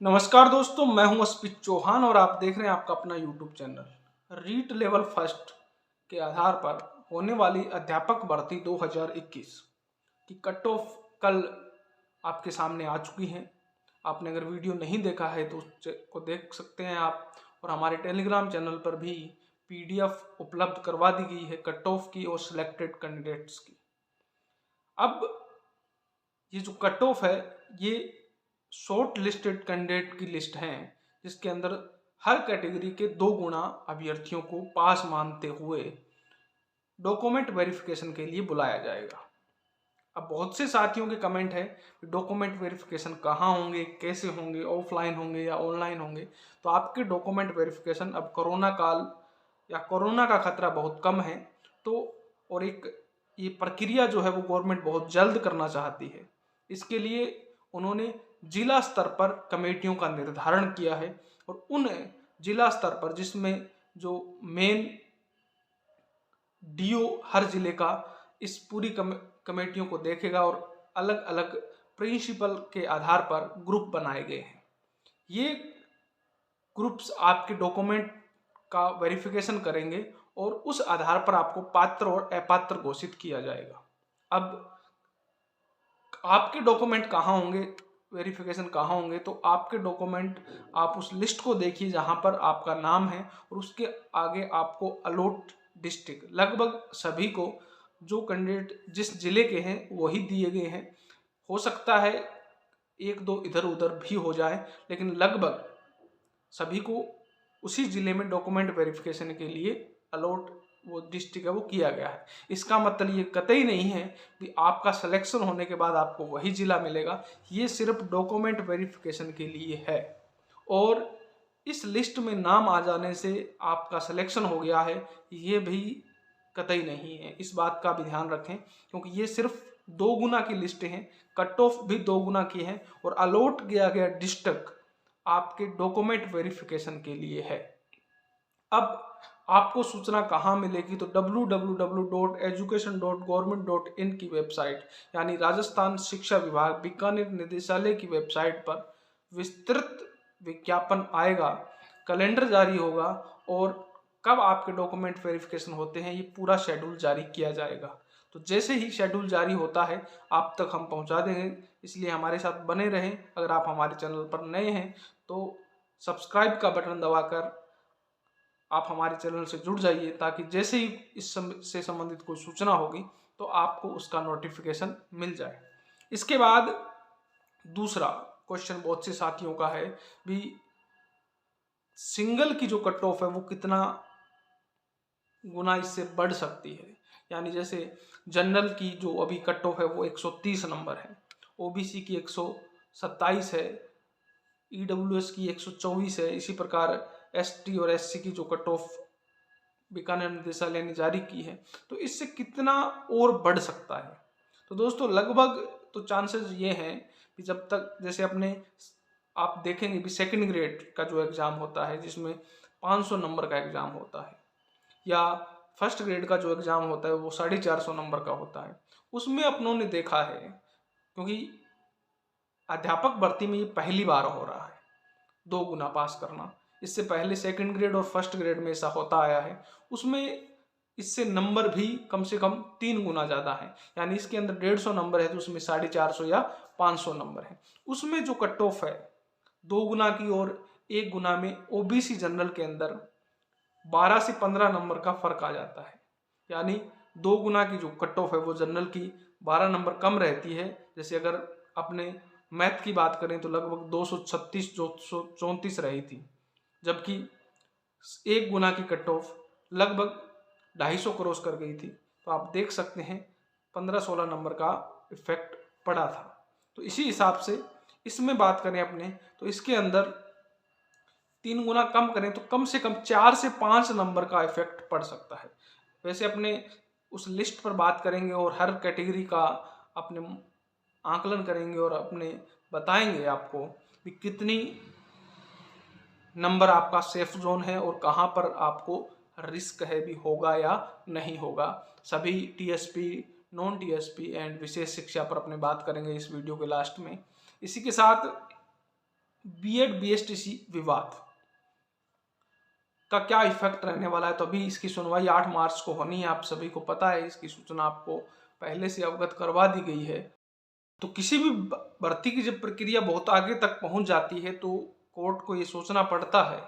नमस्कार दोस्तों, मैं हूं अस्पित चौहान और आप देख रहे हैं आपका अपना YouTube channel. REET level first के आधार पर होने वाली अध्यापक भर्ती 2021 की कट ऑफ कल आपके सामने आ चुकी है। आपने अगर वीडियो नहीं देखा है तो उसको देख सकते हैं आप, और हमारे टेलीग्राम चैनल पर भी पीडीएफ उपलब्ध करवा दी गई है कट ऑफ की और सिलेक्टेड कैंडिडेट्स की। अब ये जो कट ऑफ है ये शॉर्ट लिस्टेड कैंडिडेट की लिस्ट है, जिसके अंदर हर कैटेगरी के 2 गुना अभ्यर्थियों को पास मानते हुए डॉक्यूमेंट वेरिफिकेशन के लिए बुलाया जाएगा। अब बहुत से साथियों के कमेंट है डॉक्यूमेंट वेरिफिकेशन कहाँ होंगे, कैसे होंगे, ऑफलाइन होंगे या ऑनलाइन होंगे। तो आपके डॉक्यूमेंट वेरिफिकेशन अब कोरोना काल या कोरोना का खतरा बहुत कम है, तो और एक ये प्रक्रिया जो है वो गवर्नमेंट बहुत जल्द करना चाहती है। इसके लिए उन्होंने जिला स्तर पर कमेटियों का निर्धारण किया है, और उन जिला स्तर पर जिसमें जो मेन डीओ हर जिले का इस पूरी कमेटियों को देखेगा, और अलग अलग प्रिंसिपल के आधार पर ग्रुप बनाए गए हैं। ये ग्रुप्स आपके डॉक्यूमेंट का वेरिफिकेशन करेंगे और उस आधार पर आपको पात्र और अपात्र घोषित किया जाएगा। अब आपके डॉक्यूमेंट कहाँ होंगे, वेरिफिकेशन कहाँ होंगे, तो आपके डॉक्यूमेंट आप उस लिस्ट को देखिए जहाँ पर आपका नाम है, और उसके आगे आपको अलॉट डिस्ट्रिक्ट, लगभग सभी को जो कैंडिडेट जिस जिले के हैं वही दिए गए हैं। हो सकता है एक दो इधर उधर भी हो जाए, लेकिन लगभग सभी को उसी जिले में डॉक्यूमेंट वेरिफिकेशन के लिए अलॉट वो डिस्ट्रिक्ट है वो किया गया है। इसका मतलब ये कतई नहीं है कि आपका सिलेक्शन होने के बाद आपको वही जिला मिलेगा। ये सिर्फ डॉक्यूमेंट वेरिफिकेशन के लिए है, और इस लिस्ट में नाम आ जाने से आपका सिलेक्शन हो गया है ये भी कतई नहीं है। इस बात का भी ध्यान रखें, क्योंकि ये सिर्फ 2 गुना की लिस्ट है, कट ऑफ भी 2 गुना की है, और अलॉट किया गया डिस्ट्रिक्ट आपके डॉक्यूमेंट वेरिफिकेशन के लिए है। अब आपको सूचना कहाँ मिलेगी, तो www.education.government.in की वेबसाइट यानी राजस्थान शिक्षा विभाग बीकानेर निदेशालय की वेबसाइट पर विस्तृत विज्ञापन आएगा, कैलेंडर जारी होगा, और कब आपके डॉक्यूमेंट वेरिफिकेशन होते हैं ये पूरा शेड्यूल जारी किया जाएगा। तो जैसे ही शेड्यूल जारी होता है आप तक हम पहुंचा देंगे, इसलिए हमारे साथ बने रहें। अगर आप हमारे चैनल पर नए हैं तो सब्सक्राइब का बटन दबाकर आप हमारे चैनल से जुड़ जाइए, ताकि जैसे ही इस से संबंधित कोई सूचना होगी तो आपको उसका नोटिफिकेशन मिल जाए। इसके बाद दूसरा क्वेश्चन बहुत से साथियों का है भी, सिंगल की जो कट ऑफ है वो कितना गुना इससे बढ़ सकती है। यानी जैसे जनरल की जो अभी कट ऑफ है वो 130 नंबर है, ओबीसी की 127 है, ईडब्ल्यूएस की 124 है। इसी प्रकार एसटी और एससी की जो कट ऑफ बीकानेर निदेशालय ने जारी की है, तो इससे कितना और बढ़ सकता है। तो दोस्तों लगभग तो चांसेस ये हैं कि जब तक जैसे अपने आप देखेंगे भी सेकंड ग्रेड का जो एग्ज़ाम होता है जिसमें 500 नंबर का एग्ज़ाम होता है, या फर्स्ट ग्रेड का जो एग्ज़ाम होता है वो 450 नंबर का होता है, उसमें अपनों ने देखा है, क्योंकि अध्यापक भर्ती में ये पहली बार हो रहा है 2 गुना पास करना। इससे पहले सेकंड ग्रेड और फर्स्ट ग्रेड में ऐसा होता आया है, उसमें इससे नंबर भी कम से कम 3 गुना ज़्यादा है। यानी इसके अंदर 150 नंबर है तो उसमें 450 या 500 नंबर है। उसमें जो कट ऑफ है 2 गुना की, और 1 गुना में ओबीसी जनरल के अंदर 12 से 15 नंबर का फर्क आ जाता है। यानी 2 गुना की जो कट ऑफ है वो जनरल की 12 नंबर कम रहती है। जैसे अगर अपने मैथ की बात करें तो लगभग 236 234 रही थी, जबकि 1 गुना की कट ऑफ लगभग 250 क्रॉस कर गई थी। तो आप देख सकते हैं 15-16 नंबर का इफेक्ट पड़ा था। तो इसी हिसाब से इसमें बात करें अपने, तो इसके अंदर 3 गुना कम करें तो कम से कम 4 से 5 नंबर का इफेक्ट पड़ सकता है। वैसे अपने उस लिस्ट पर बात करेंगे और हर कैटेगरी का अपने आकलन करेंगे और अपने बताएंगे आपको कि कितनी नंबर आपका सेफ जोन है और कहाँ पर आपको रिस्क है भी होगा या नहीं होगा। सभी टीएसपी, नॉन टीएसपी एंड विशेष शिक्षा पर अपने बात करेंगे इस वीडियो के लास्ट में। इसी के साथ बीएड बीएसटीसी विवाद का क्या इफेक्ट रहने वाला है। तो अभी इसकी सुनवाई 8 मार्च को होनी है, आप सभी को पता है, इसकी सूचना आपको पहले से अवगत करवा दी गई है। तो किसी भी भर्ती की जब प्रक्रिया बहुत आगे तक पहुंच जाती है तो कोर्ट को ये सोचना पड़ता है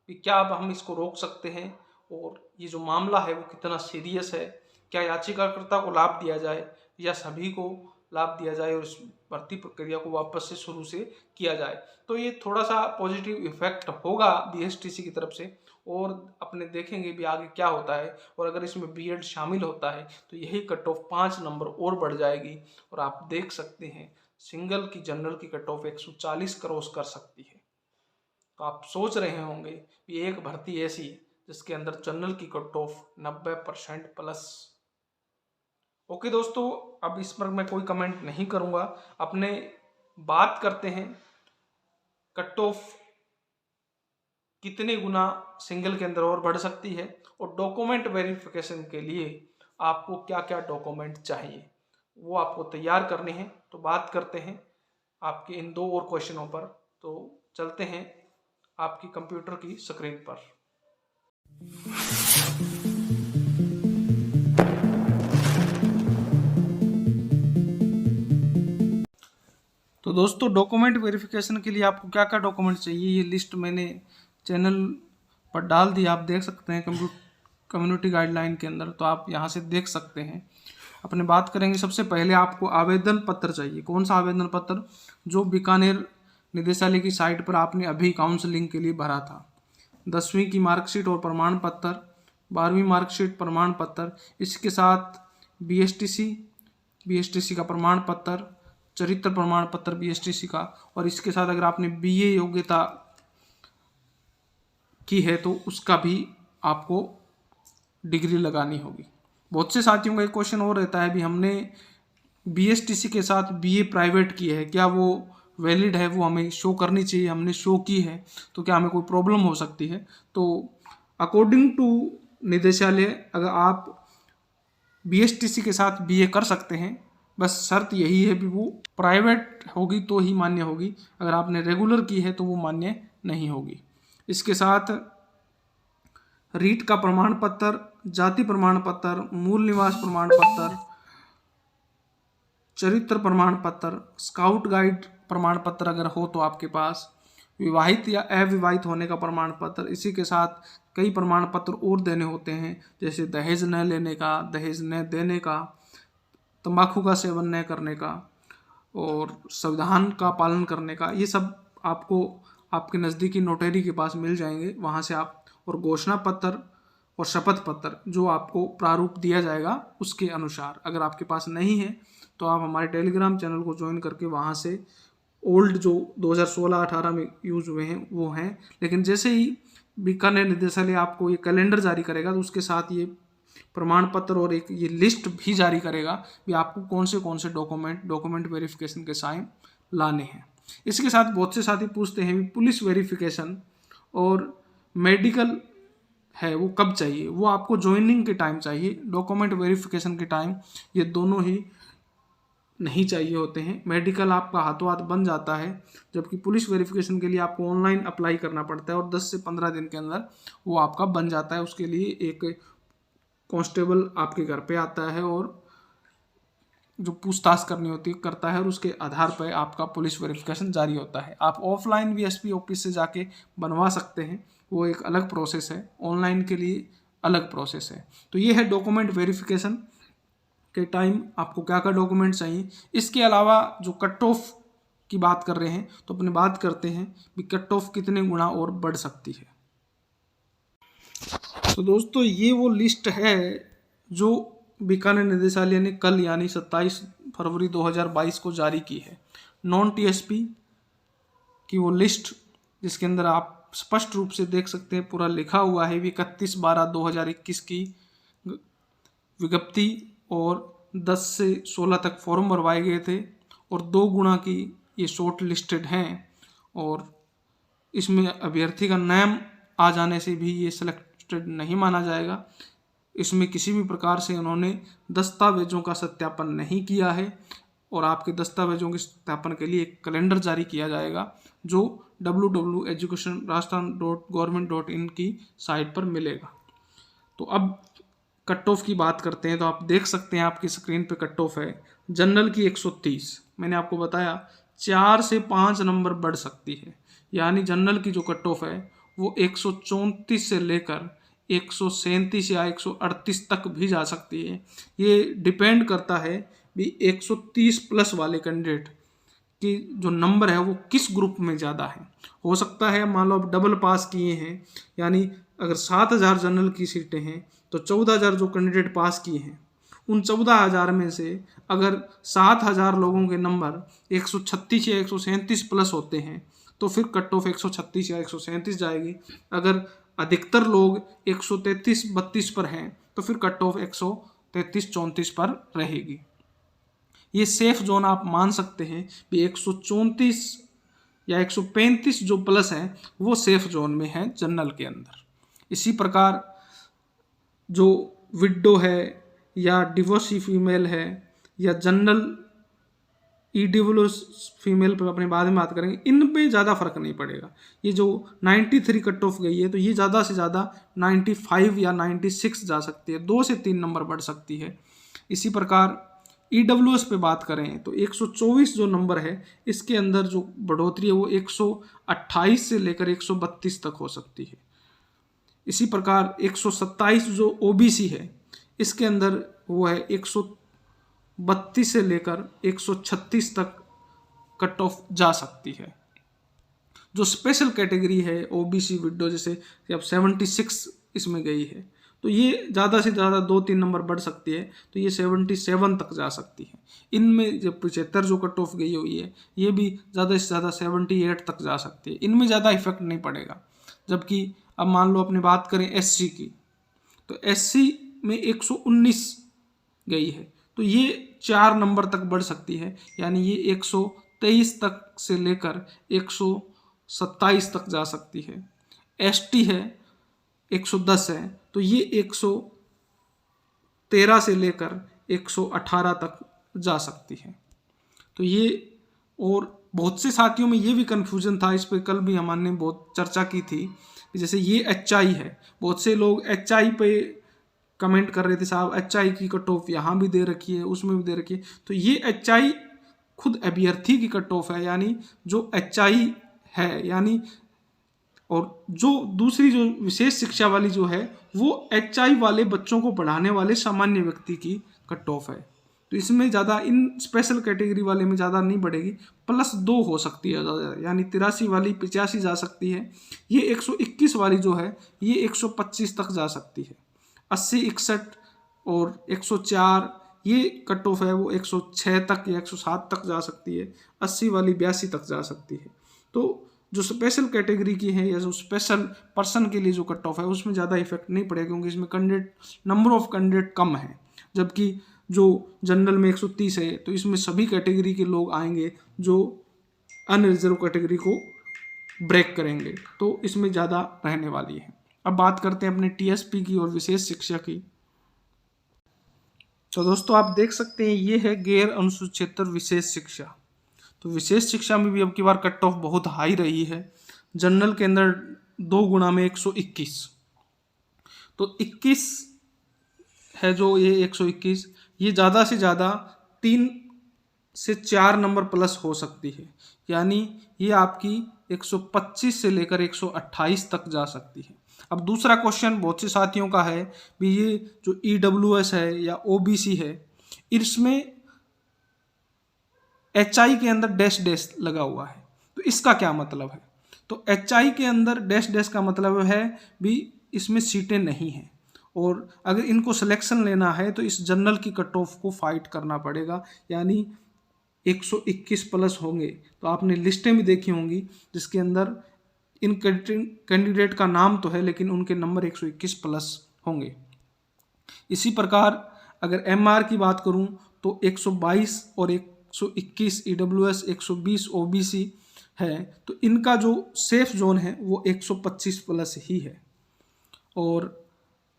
कि क्या अब हम इसको रोक सकते हैं और ये जो मामला है वो कितना सीरियस है, क्या याचिकाकर्ता को लाभ दिया जाए या सभी को लाभ दिया जाए और इस भर्ती प्रक्रिया को वापस से शुरू से किया जाए। तो ये थोड़ा सा पॉजिटिव इफेक्ट होगा बीएसटीसी की तरफ से और अपने देखेंगे भी आगे क्या होता है। और अगर इसमें बीएड शामिल होता है तो यही कट ऑफ 5 नंबर और बढ़ जाएगी और आप देख सकते हैं सिंगल की जनरल की कट ऑफ 140 क्रॉस कर सकती है। तो आप सोच रहे होंगे कि एक भर्ती ऐसी जिसके अंदर जनरल की कट ऑफ 90% प्लस। ओके दोस्तों, अब इस पर मैं कोई कमेंट नहीं करूंगा। अपने बात करते हैं कट ऑफ कितने गुना सिंगल के अंदर और बढ़ सकती है और डॉक्यूमेंट वेरिफिकेशन के लिए आपको क्या क्या डॉक्यूमेंट चाहिए वो आपको तैयार करने हैं। तो बात करते हैं आपके इन 2 और क्वेश्चनों पर। तो चलते हैं आपकी कंप्यूटर की स्क्रीन पर। तो दोस्तों डॉक्यूमेंट वेरिफिकेशन के लिए आपको क्या क्या डॉक्यूमेंट चाहिए ये लिस्ट मैंने चैनल पर डाल दी, आप देख सकते हैं कम्युनिटी गाइडलाइन के अंदर, तो आप यहाँ से देख सकते हैं। अपने बात करेंगे सबसे पहले आपको आवेदन पत्र चाहिए। कौन सा आवेदन पत्र? जो बीकानेर निदेशालय की साइट पर आपने अभी काउंसलिंग के लिए भरा था। 10वीं की मार्कशीट और प्रमाण पत्र, 12वीं मार्कशीट प्रमाण पत्र, इसके साथ बीएसटीसी का प्रमाण पत्र, चरित्र प्रमाण पत्र बीएसटीसी का, और इसके साथ अगर आपने बीए योग्यता की है तो उसका भी आपको डिग्री लगानी होगी। बहुत से साथियों का एक क्वेश्चन और रहता है भी हमने बीएसटीसी के साथ बीए प्राइवेट की है, क्या वो वैलिड है, वो हमें शो करनी चाहिए, हमने शो की है तो क्या हमें कोई प्रॉब्लम हो सकती है? तो अकॉर्डिंग टू निदेशालय अगर आप बीएसटीसी के साथ बीए कर सकते हैं, बस शर्त यही है कि वो प्राइवेट होगी तो ही मान्य होगी, अगर आपने रेगुलर की है तो वो मान्य नहीं होगी। इसके साथ रीट का प्रमाण पत्र, जाति प्रमाण पत्र, मूल निवास प्रमाण पत्र, चरित्र प्रमाण पत्र, स्काउट गाइड प्रमाण पत्र अगर हो तो आपके पास, विवाहित या अविवाहित होने का प्रमाण पत्र, इसी के साथ कई प्रमाण पत्र और देने होते हैं जैसे दहेज न लेने का, दहेज न देने का, तंबाकू का सेवन न करने का और संविधान का पालन करने का। ये सब आपको आपके नज़दीकी नोटरी के पास मिल जाएंगे, वहाँ से आप, और घोषणा पत्र और शपथ पत्र जो आपको प्रारूप दिया जाएगा उसके अनुसार। अगर आपके पास नहीं है तो आप हमारे टेलीग्राम चैनल को ज्वाइन करके वहाँ से ओल्ड जो 2016-18 में यूज हुए हैं वो हैं, लेकिन जैसे ही बीकानेर निदेशालय आपको ये कैलेंडर जारी करेगा तो उसके साथ ये प्रमाण पत्र और एक ये लिस्ट भी जारी करेगा कि आपको कौन से डॉक्यूमेंट वेरिफिकेशन के साइन लाने हैं। इसके साथ बहुत से साथी पूछते हैं भी पुलिस वेरिफिकेशन और मेडिकल है वो कब चाहिए? वो आपको ज्वाइनिंग के टाइम चाहिए, डॉक्यूमेंट वेरिफिकेशन के टाइम ये दोनों ही नहीं चाहिए होते हैं। मेडिकल आपका हाथों हाथ बन जाता है, जबकि पुलिस वेरिफिकेशन के लिए आपको ऑनलाइन अप्लाई करना पड़ता है और 10 से 15 दिन के अंदर वो आपका बन जाता है। उसके लिए एक कांस्टेबल आपके घर पे आता है और जो पूछताछ करनी होती है करता है और उसके आधार पर आपका पुलिस वेरिफिकेशन जारी होता है। आप ऑफलाइन भी एसपी ऑफिस से जाके बनवा सकते हैं, वो एक अलग प्रोसेस है, ऑनलाइन के लिए अलग प्रोसेस है। तो ये है डॉक्यूमेंट वेरिफिकेशन के टाइम आपको क्या क्या डॉक्यूमेंट चाहिए। इसके अलावा जो कट ऑफ की बात कर रहे हैं तो अपने बात करते हैं कि कट ऑफ कितने गुना और बढ़ सकती है। तो दोस्तों ये वो लिस्ट है जो बीकानेर निदेशालय ने कल यानी 27 फरवरी 2022 को जारी की है। नॉन टीएसपी की वो लिस्ट जिसके अंदर आप स्पष्ट रूप से देख सकते हैं पूरा लिखा हुआ है 31/12/2021 की विज्ञप्ति और 10 से 16 तक फॉर्म भरवाए गए थे और 2 गुना की ये शॉर्ट लिस्टेड हैं और इसमें अभ्यर्थी का नाम आ जाने से भी ये सिलेक्टेड नहीं माना जाएगा। इसमें किसी भी प्रकार से उन्होंने दस्तावेजों का सत्यापन नहीं किया है और आपके दस्तावेजों के सत्यापन के लिए एक कैलेंडर जारी किया जाएगा जो www.education.rajasthan.government.in की साइट पर मिलेगा। तो अब कट ऑफ की बात करते हैं। तो आप देख सकते हैं आपकी स्क्रीन पे कट ऑफ है जनरल की 130। मैंने आपको बताया 4 से 5 नंबर बढ़ सकती है, यानी जनरल की जो कट ऑफ है वो 134 से लेकर 137 या 138 तक भी जा सकती है। ये डिपेंड करता है भी 130 प्लस वाले कैंडिडेट कि जो नंबर है वो किस ग्रुप में ज़्यादा है। हो सकता है मान लो आप डबल पास किए हैं, यानी अगर 7000 जनरल की सीटें हैं तो 14000 जो कैंडिडेट पास किए हैं उन 14000 में से अगर 7000 लोगों के नंबर 136 या 137 प्लस होते हैं तो फिर कट ऑफ 136 या 137 जाएगी। अगर अधिकतर लोग 133-32 पर हैं तो फिर कट ऑफ 133-34 पर रहेगी। ये सेफ जोन आप मान सकते हैं भी 134 या 135 जो प्लस है वो सेफ जोन में है जनरल के अंदर। इसी प्रकार जो विडो है या डिवोर्सी फीमेल है या जनरल ईडिवोर्स फीमेल पर अपने बाद में बात करेंगे, इन पे ज़्यादा फर्क नहीं पड़ेगा। ये जो 93 कट ऑफ गई है तो ये ज़्यादा से ज़्यादा 95 या 96 जा सकती है, 2 से 3 नंबर बढ़ सकती है। इसी प्रकार EWS पे बात करें तो 124 जो नंबर है इसके अंदर जो बढ़ोतरी है वो 128 से लेकर 132 तक हो सकती है। इसी प्रकार 127 जो OBC है इसके अंदर वो है 132 से लेकर 136 तक कट ऑफ जा सकती है। जो स्पेशल कैटेगरी है OBC विडो, जैसे अब 76 इसमें गई है तो ये ज़्यादा से ज़्यादा 2-3 नंबर बढ़ सकती है, तो ये 77 तक जा सकती है। इनमें जब 75 जो कट ऑफ गई हुई है ये भी ज़्यादा से ज़्यादा 78 तक जा सकती है, इनमें ज़्यादा इफेक्ट नहीं पड़ेगा। जबकि अब मान लो अपनी बात करें SC की तो SC में 119 गई है तो ये 4 नंबर तक बढ़ सकती है, यानी ये 123 तक से लेकर 127 तक जा सकती है। ST है 110 है तो ये 113 से लेकर 118 तक जा सकती है। तो ये, और बहुत से साथियों में ये भी कन्फ्यूजन था, इस पर कल भी हमने बहुत चर्चा की थी, जैसे ये HI है, बहुत से लोग HI पे कमेंट कर रहे थे साहब HI की कट ऑफ यहाँ भी दे रखी है उसमें भी दे रखी है। तो ये HI खुद अभ्यर्थी की कट ऑफ है, यानी जो HI है, यानी और जो दूसरी जो विशेष शिक्षा वाली जो है वो HI वाले बच्चों को पढ़ाने वाले सामान्य व्यक्ति की कट ऑफ है। तो इसमें ज़्यादा इन स्पेशल कैटेगरी वाले में ज़्यादा नहीं बढ़ेगी, +2 हो सकती है ज़्यादा, यानी 83 वाली 85 जा सकती है। ये 121 वाली जो है ये 125 तक जा सकती है। 80, 61 और 104 ये कट ऑफ है वो 106 तक या 107 तक जा सकती है। 80 वाली 82 तक जा सकती है। तो जो स्पेशल कैटेगरी की है या जो स्पेशल पर्सन के लिए जो कट ऑफ है उसमें ज़्यादा इफेक्ट नहीं पड़ेगा, क्योंकि इसमें कैंडिडेट नंबर ऑफ कैंडिडेट कम है। जबकि जो जनरल में 130 है तो इसमें सभी कैटेगरी के लोग आएंगे जो अनरिजर्व कैटेगरी को ब्रेक करेंगे, तो इसमें ज़्यादा रहने वाली है। अब बात करते हैं अपने TSP की और विशेष शिक्षा की। तो दोस्तों आप देख सकते हैं ये है गैर अनुसूचित क्षेत्र विशेष शिक्षा। तो विशेष शिक्षा में भी अब की बार कट ऑफ बहुत हाई रही है। जनरल के अंदर 2 गुना में 121, तो 21 है जो ये 121, ये ज़्यादा से ज़्यादा 3 से 4 नंबर प्लस हो सकती है, यानी ये आपकी 125 से लेकर 128 तक जा सकती है। अब दूसरा क्वेश्चन बहुत से साथियों का है भी ये जो EWS है या OBC है इसमें HI के अंदर डैश डैश लगा हुआ है, तो इसका क्या मतलब है। तो HI के अंदर डैश डैश का मतलब है भी इसमें सीटें नहीं हैं, और अगर इनको सिलेक्शन लेना है तो इस जनरल की कट ऑफ को फाइट करना पड़ेगा, यानी 121 प्लस होंगे। तो आपने लिस्टें भी देखी होंगी जिसके अंदर इन कैंडिडेट का नाम तो है लेकिन उनके नंबर 121 प्लस होंगे। इसी प्रकार अगर MR की बात करूं तो 122 और 121 EWS, 120 OBC है, तो इनका जो सेफ जोन है वो 125 प्लस ही है। और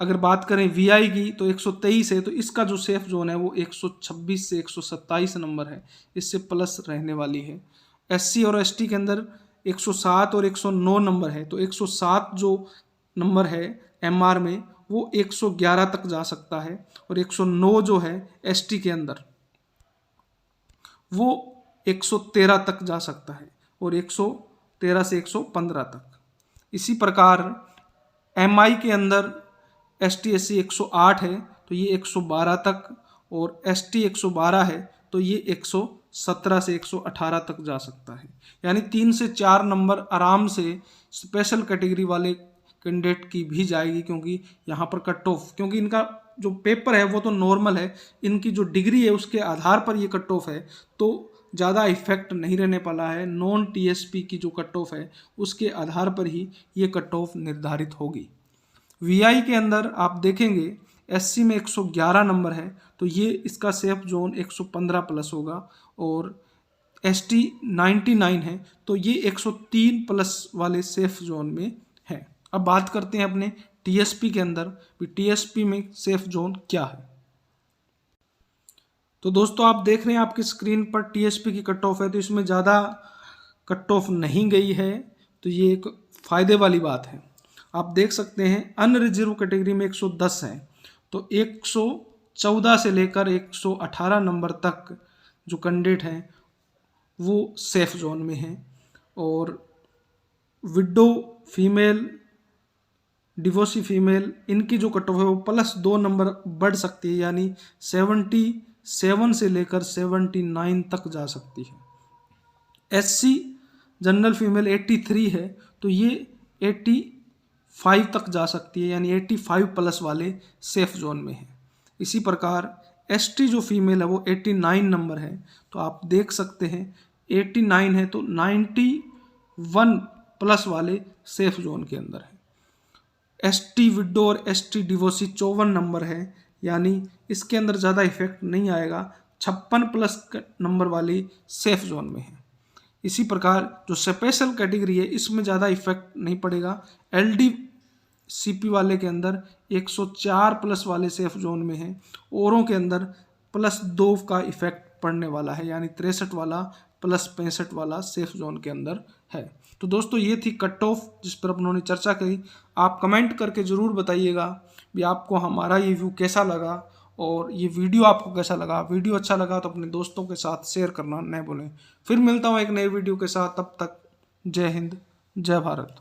अगर बात करें वीआई की तो 123 है, तो इसका जो सेफ जोन है वो 126 से 127 नंबर है, इससे प्लस रहने वाली है। एससी और एसटी के अंदर 107 और 109 नंबर है, तो 107 जो नंबर है एमआर में वो 111 तक जा सकता है, और 109 जो है एसटी के अंदर वो 113 तक जा सकता है, और 113 से 115 तक। इसी प्रकार एमआई के अंदर एसटी एससी 108 है, तो ये 112 तक, और एसटी 112 है तो ये 117 से 118 तक जा सकता है। यानी 3 से 4 नंबर आराम से स्पेशल कैटेगरी वाले कैंडिडेट की भी जाएगी, क्योंकि यहाँ पर कट ऑफ, क्योंकि इनका जो पेपर है वो तो नॉर्मल है, इनकी जो डिग्री है उसके आधार पर ये कट ऑफ है, तो ज़्यादा इफेक्ट नहीं रहने वाला है। नॉन टीएसपी की जो कट ऑफ है उसके आधार पर ही ये कट ऑफ निर्धारित होगी। वीआई के अंदर आप देखेंगे एससी में 111 नंबर है, तो ये इसका सेफ जोन 115 प्लस होगा, और एसटी 99 है तो ये 103 प्लस वाले सेफ जोन में है। अब बात करते हैं अपने टीएसपी के अंदर, टीएसपी में सेफ जोन क्या है। तो दोस्तों आप देख रहे हैं आपकी स्क्रीन पर टीएसपी की कट ऑफ है, तो इसमें ज़्यादा कट ऑफ नहीं गई है, तो ये एक फ़ायदे वाली बात है। आप देख सकते हैं अनरिजर्व कैटेगरी में 110 है, तो 114 से लेकर 118 नंबर तक जो कैंडिडेट हैं वो सेफ जोन में हैं, और विडो फीमेल, डिवोर्सी फीमेल, इनकी जो कट ऑफ है वो +2 नंबर बढ़ सकती है, यानी 77 से लेकर 79 तक जा सकती है। एससी जनरल फीमेल 83 है, तो ये 85 तक जा सकती है, यानी 85 प्लस वाले सेफ जोन में है। इसी प्रकार एसटी जो फीमेल है वो 89 नंबर है, तो आप देख सकते हैं 89 है तो 91 प्लस वाले सेफ जोन के अंदर है। एसटी विडो और एसटी डिवोर्सी 54 नंबर है, यानी इसके अंदर ज़्यादा इफेक्ट नहीं आएगा, 56 प्लस नंबर वाली सेफ जोन में है। इसी प्रकार जो स्पेशल कैटेगरी है इसमें ज़्यादा इफेक्ट नहीं पड़ेगा। एलडी सीपी वाले के अंदर 104 प्लस वाले सेफ जोन में है, औरों के अंदर +2 का इफेक्ट पड़ने वाला है, यानी 63 वाला +65 वाला सेफ जोन के अंदर है। तो दोस्तों ये थी कट ऑफ जिस पर अपनों ने चर्चा करी। आप कमेंट करके ज़रूर बताइएगा भी आपको हमारा ये व्यू कैसा लगा, और ये वीडियो आपको कैसा लगा। वीडियो अच्छा लगा तो अपने दोस्तों के साथ शेयर करना न भूलें। फिर मिलता हूँ एक नए वीडियो के साथ, तब तक जय हिंद, जय भारत।